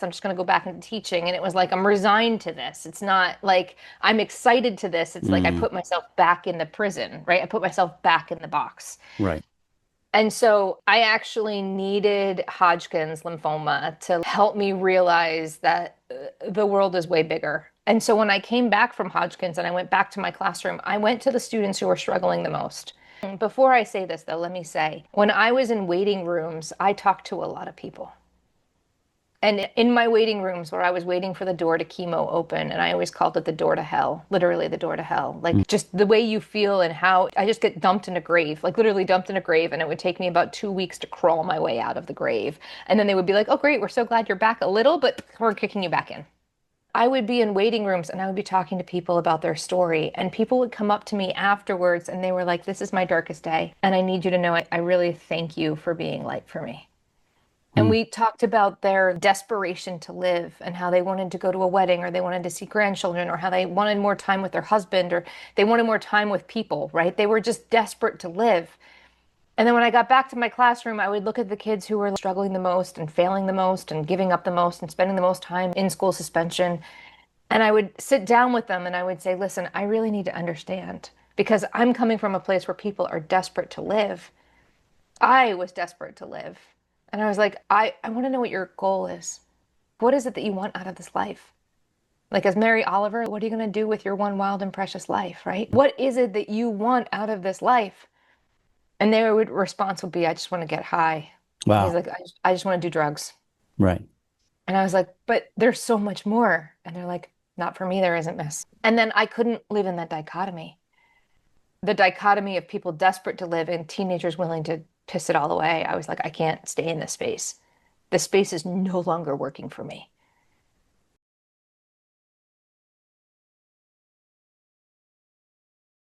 I'm just going to go back into teaching. And it was like, I'm resigned to this. It's not like I'm excited to this. It's like I Mm, put myself back in the prison, right? I put myself back in the box. right. And so I actually needed Hodgkin's lymphoma to help me realize that the world is way bigger. And so when I came back from Hodgkin's and I went back to my classroom, I went to the students who were struggling the most. Before I say this, though, let me say, when I was in waiting rooms, I talked to a lot of people. And in my waiting rooms where I was waiting for the door to chemo open, and I always called it the door to hell, literally the door to hell. Mm. Like just the way you feel and how I just get dumped in a grave, like literally dumped in a grave. And it would take me about 2 weeks to crawl my way out of the grave. And then they would be like, oh, great, we're so glad you're back a little, but we're kicking you back in. I would be in waiting rooms and I would be talking to people about their story. And people would come up to me afterwards and they were like, this is my darkest day. And I need you to know I really thank you for being light for me. And Mm. we talked about their desperation to live and how they wanted to go to a wedding or they wanted to see grandchildren or how they wanted more time with their husband or they wanted more time with people, right? They were just desperate to live. And then when I got back to my classroom, I would look at the kids who were struggling the most and failing the most and giving up the most and spending the most time in school suspension. And I would sit down with them and I would say, listen, I really need to understand because I'm coming from a place where people are desperate to live. I was desperate to live. And I was like, I want to know what your goal is. What is it that you want out of this life? Like, as Mary Oliver, what are you going to do with your one wild and precious life, right? What is it that you want out of this life? And their response would be, I just want to get high. He's Wow. like, I just want to do drugs. Right. And I was like, but there's so much more. And they're like, not for me, there isn't, miss. And then I couldn't live in that dichotomy. The dichotomy of people desperate to live and teenagers willing to piss it all away. I was like, I can't stay in this space. This space is no longer working for me.